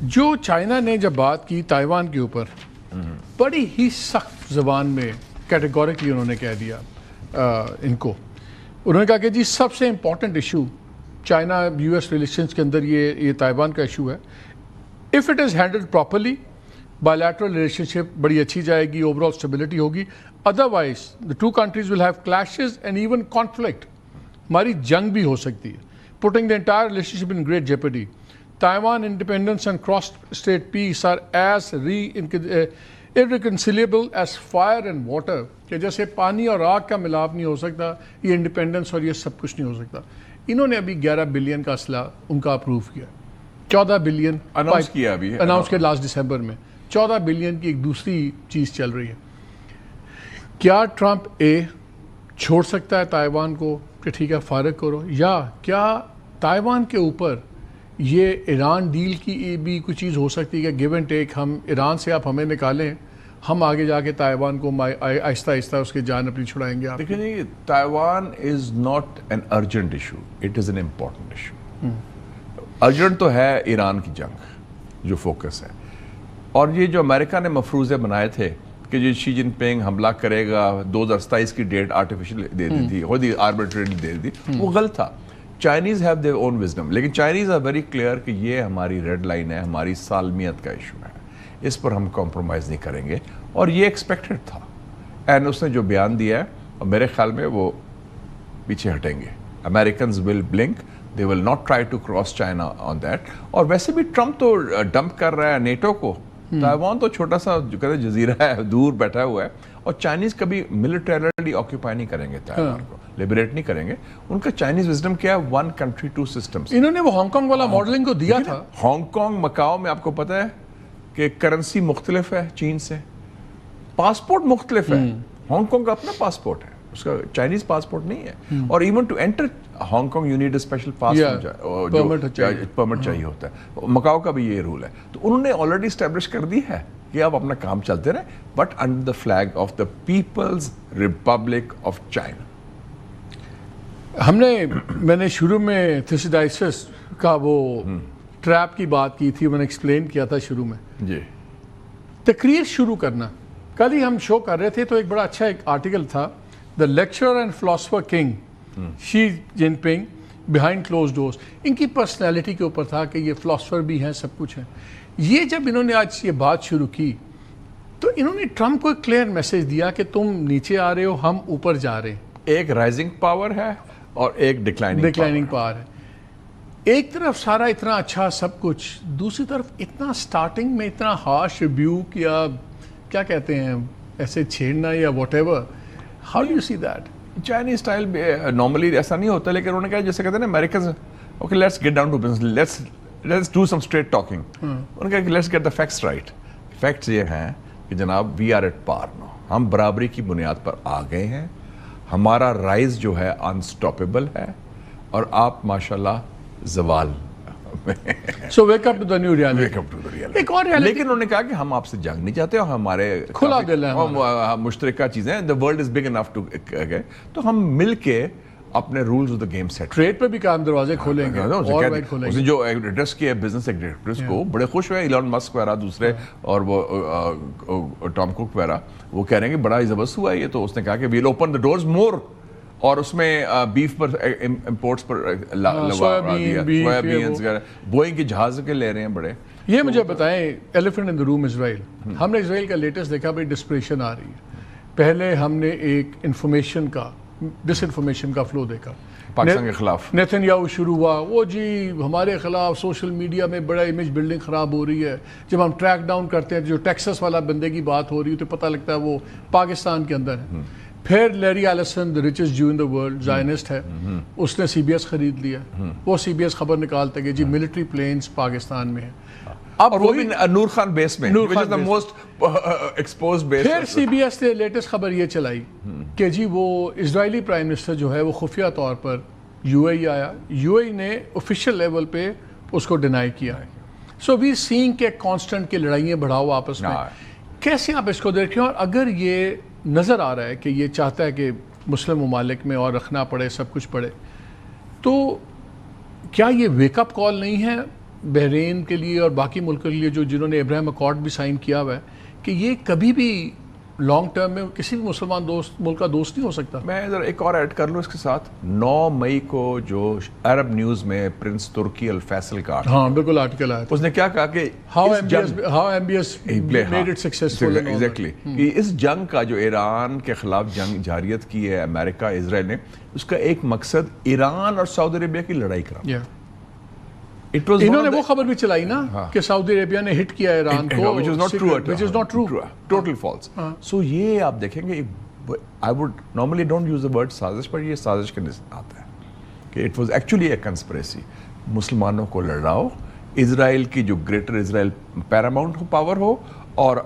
جو چائنا نے جب بات کی تائیوان کے اوپر بڑی ہی سخت زبان میں کیٹیگورکلی انہوں نے کہہ دیا ان کو. انہوں نے کہا کہ جی سب سے امپورٹنٹ ایشو چائنا یو ایس ریلیشنز کے اندر یہ تائیوان کا ایشو ہے. If it is handled properly bilateral relationship بڑی اچھی جائے گی, اوور آل اسٹیبلٹی ہوگی. Otherwise the two countries will have clashes and even conflict. ہماری جنگ بھی ہو سکتی ہے. Putting the entire relationship in great jeopardy. Taiwan independence and cross-state peace are as irreconcilable as fire and water. کہ جیسے پانی اور آگ کا ملاپ نہیں ہو سکتا, یہ انڈیپینڈنس اور یہ سب کچھ نہیں ہو سکتا. انہوں نے ابھی 11 بلین کا اسلحہ ان کا اپروو کیا, 14 بلین اناؤنس کیا ابھی, اناؤنس کیا لاسٹ دسمبر میں. 14 بلین کی ایک دوسری چیز چل رہی ہے. کیا ٹرمپ چھوڑ سکتا ہے تائیوان کو کہ ٹھیک ہے فارغ کرو, یا کیا تائیوان کے اوپر یہ ایران ڈیل کی بھی کوئی چیز ہو سکتی ہے کہ گیو اینڈ ٹیک, ہم ایران سے آپ ہمیں نکالیں, ہم آگے جا کے تائیوان کو آہستہ آہستہ اس کے جان اپنی چھڑائیں گے. آپ دیکھیں جی, Taiwan is not an urgent issue, it is an important issue. Urgent تو ہے ایران کی جنگ جو فوکس ہے, اور یہ جو امریکہ نے مفروضے بنائے تھے کہ جو شی جن پنگ حملہ کرے گا 2027 کی ڈیٹ آرٹیفیشل دے دی تھی, خود ہی آربیٹریلی دے دی تھی, وہ غلط تھا. Chinese have their own wisdom, لیکن چائنیز آر ویری کلیئر کہ یہ ہماری ریڈ لائن ہے, ہماری سالمیت کا ایشو ہے, اس پر ہم کمپرومائز نہیں کریں گے, اور یہ ایکسپیکٹڈ تھا. اینڈ اس نے جو بیان دیا ہے, اور میرے خیال میں وہ پیچھے ہٹیں گے. Americans will blink, they will not try to cross China on that. اور ویسے بھی ٹرمپ تو ڈمپ کر رہا ہے نیٹو کو. تائیوان تو چھوٹا سا جو کہتے ہیں جزیرہ ہے, دور بیٹھا ہوا ہے, اور چائنیز کبھی ملیٹریلی آکیوپائی نہیں کریں گے تائیوان کو, لبریٹ نہیں کریں گے. ان کا چائنیز وزڈم کیا ہے, ون کنٹری ٹو سسٹمز. انہوں نے وہ ہانگ کانگ والا ماڈلنگ کو دیا تھا. ہانگ کانگ مکاؤ میں آپ کو پتہ ہے کہ کرنسی مختلف ہے چین سے, پاسپورٹ مختلف ہے. ہانگ کانگ کا اپنا پاسپورٹ ہے, اس کا چائنیز پاسپورٹ نہیں ہے. اور even to enter Hong Kong you need a special permit چاہیے ہوتا ہے. مکاؤ کا بھی یہ رول ہے. تو انہوں نے آلریڈی اسٹیبلش کر دی ہے کہ آپ اپنا کام چلتے رہیں, but under the flag of the People's Republic of China. میں نے شروع میں تھیسیڈائسس کا وہ ٹریپ کی بات کی تھی, میں نے ایکسپلین کیا تھا شروع میں. جی, تقریر شروع کرنا, کل ہی ہم شو کر رہے تھے تو ایک بڑا اچھا ایک آرٹیکل تھا, دا لیکچرر اینڈ فلاسفر کنگ شی جن پنگ بیہائنڈ کلوز ڈورز. ان کی پرسنالٹی کے اوپر تھا کہ یہ فلاسفر بھی ہیں, سب کچھ ہیں. یہ جب انہوں نے آج یہ بات شروع کی تو انہوں نے ٹرمپ کو ایک کلیئر میسج دیا کہ تم نیچے آ رہے ہو, ہم اوپر جا رہے ہیں. ایک رائزنگ پاور ہے اور ایک ڈکلائننگ پاور ہے. ایک طرف سارا اتنا اچھا سب کچھ, دوسری طرف اتنا سٹارٹنگ میں اتنا ہارش ریبیوک یا کیا کہتے ہیں ایسے چھیڑنا یا what ever. How do you see that? Chinese style normally ایسا نہیں ہوتا, لیکن انہوں نے کہا جیسے کہتے ہیں نا Americans, okay let's get down to business, let's do some straight talking. انہوں نے کہا کہ let's get the facts right. Facts یہ ہیں کہ جناب وی آر ایٹ پار نو, ہم برابری کی بنیاد پر آ گئے ہیں, ہمارا رائز جو ہے انسٹاپیبل ہے, اور آپ ماشاءاللہ زوال so wake up to the new reality. ایک اور ریالٹی, لیکن انہوں نے کہا کہ ہم آپ سے جنگ نہیں چاہتے, اور ہمارے کھلا دل ہے, مشترکہ چیزیں, the world is big enough to گئے, تو ہم مل کے اپنے rules of the game set. Trade پہ بھی کام دروازے کھولیں گے, اس نے جو ایڈریس کیا بزنس ایگزیکٹوز کو, بڑے خوش ہوئے. ایلان مسک وغیرہ دوسرے, اور وہ ٹام کوک وغیرہ, وہ کہہ رہے ہیں کہ بڑا زبردست ہوا ہے یہ. تو اس نے کہا کہ ویل اوپن دا ڈورز مور, اور اس میں بیف پر امپورٹس پر سویابینز, بوئنگ کے جہاز کے لے رہے ہیں بڑے. یہ مجھے بتائیں, ایلیفنٹ ان دا روم اسرائیل. ہم نے اسرائیل کا لیٹسٹ دیکھا, بھائی ڈسپریشن آ رہی ہے. پہلے ہم نے ایک انفارمیشن کا, ڈس انفارمیشن کا فلو دیکھا پاکستان کے خلاف. نیتن یاہو شروع ہوا, وہ جی ہمارے خلاف سوشل میڈیا میں بڑا امیج بلڈنگ خراب ہو رہی ہے. جب ہم ٹریک ڈاؤن کرتے ہیں, جو ٹیکسس والا بندے کی بات ہو رہی ہے, تو پتہ لگتا ہے وہ پاکستان کے اندر ہے. پھر Larry Ellison, the richest Jew in the world, Zionist ہے, اس نے سی بی ایس خرید لیا. وہ سی بی ایس خبر نکالتے کہ جی ملٹری پلینز پاکستان میں ہیں. اب وہ بھی نور خان بیس میں, which is the most exposed base. پھر سی بی ایس نے لیٹسٹ خبر یہ چلائی کہ جی وہ اسرائیلی پرائم منسٹر جو ہے وہ خفیہ طور پر یو اے ای آیا, یو اے ای نے آفیشیل لیول پہ اس کو ڈینائی کیا. سو وی سینگ کے کانسٹنٹ کی لڑائیاں بڑھاؤ آپس میں. کیسے آپ اس کو دیکھیں, اور اگر یہ نظر آ رہا ہے کہ یہ چاہتا ہے کہ مسلم ممالک میں اور رکھنا پڑے, سب کچھ پڑے, تو کیا یہ ویک اپ کال نہیں ہے بحرین کے لیے اور باقی ملکوں کے لیے جنہوں نے ابراہیم اکارڈ بھی سائن کیا ہوا ہے کہ یہ کبھی بھی لانگ ٹرم میں کسی بھی مسلمان ملک کا دوست نہیں ہو سکتا. میں ذرا ایک اور ایڈ کر لوں اس کے ساتھ. 9 مئی کو جو عرب نیوز میں پرنس ترکی الفیصل کا ہاں بالکل آرٹیکل آیا تھا, اس نے کیا کہا کہ how MBS made it successful and all that. Exactly کہ اس جنگ کا جو ایران کے خلاف جنگ جاریت کی ہے امریکہ اسرائیل نے, اس کا ایک مقصد ایران اور سعودی عربیہ کی لڑائی کرانا. انہوں نے وہ خبر بھی چلائی نا کہ سعودی عربیہ نے ہٹ کیا ایران کو, which is not true at all. which is not true. Total false. So یہ آپ دیکھیں گے, I would normally don't use the word سازش, پر یہ سازش کے نسبت آتا ہے کہ it was actually a conspiracy. مسلمانوں کو لڑاؤ, اسرائیل کی جو گریٹر اسرائیل پیراماؤنٹ پاور ہو, اور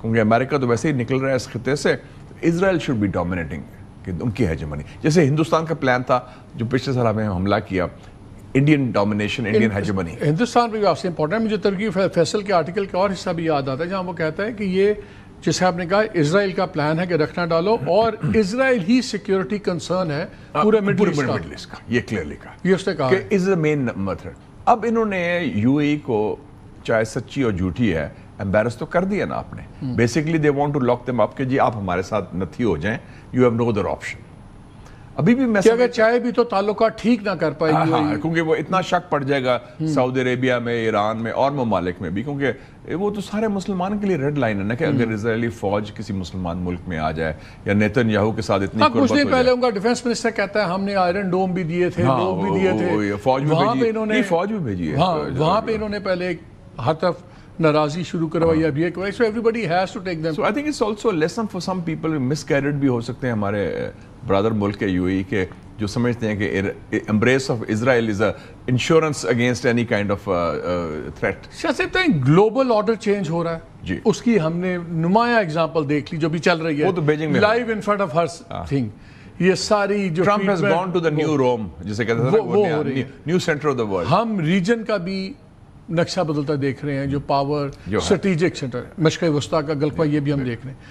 کیونکہ امریکہ تو ویسے ہی نکل رہا ہے اس خطے سے, اسرائیل should be dominating کہ ان کی ہیجمنی. جیسے ہندوستان کا پلان تھا جو پچھلے سال ہمیں حملہ کیا, Indian domination, Indian hegemony. Hindustan پہ بھی آپ سے امپورٹنٹ ہے. مجھے ترکی فیصل کے آرٹیکل کا اور حصہ بھی یاد آتا ہے جہاں وہ کہتا ہے کہ یہ جیسے آپ نے کہا اسرائیل کا پلان ہے کہ رکھنا ڈالو, اور اسرائیل ہی سیکیورٹی کنسرن ہے پورے مڈل ایسٹ کا. یہ کلیئرلی کہا, یہ اس نے کہا کہ از دا مین میتھڈ. اب انہوں نے یو اے ای کو چاہے سچی اور جھوٹی ہے امبیرس تو کر دیا نا آپ نے. Basically they want to lock them up کہ جی آپ ہمارے ساتھ نتھی ہو جائیں, you have no other option. ابھی بھی میں اگر چاہے بھی تو تعلقات ٹھیک نہ کر پائے گی, کیونکہ وہ اتنا شک پڑ جائے گا سعودی عربیہ میں, ایران میں اور ممالک میں بھی, کیونکہ وہ تو سارے مسلمان کے لیے ریڈ لائن ہے نا کہ اگر اسرائیلی فوج کسی مسلمان ملک میں آ جائے یا نیتن یاہو کے ساتھ اتنی کچھ دن پہلے ان کا ڈیفنس منسٹر کہتا ہے ہم نے آئرن ڈوم بھی دیے تھے, ڈوم بھی دیے تھے, فوج بھی بھیجی ہے. ہاں وہاں پہ انہوں نے پہلے ہر طرف ناراضی شروع کروائی, اب یہ کروائی. So every has to take them. So I think it's also lesson for some people. Misguided بھی ہو سکتے ہیں ہمارے برادر ملک کے یو اے ای کے, جو سمجھتے ہیں کہ embrace of Israel is a insurance against any kind of threat. شاہ صاحب تو گلوبل آرڈر چینج ہو رہا ہے جی, اس کی ہم نے نمایاں اگزامپل دیکھ لی جو بھی چل رہی ہے, وہ تو بیجنگ میں live in front of her thing. یہ ساری جو Trump has gone to the new Rome جسے کہتے ہیں وہ ہو رہی ہے, new center of the world. ہم ریجن کا بھی نقشہ بدلتا دیکھ رہے ہیں, جو پاور اسٹریٹجک سینٹر مشرق وسطیٰ کا گلفہ, یہ بھی ہم دیکھ رہے ہیں.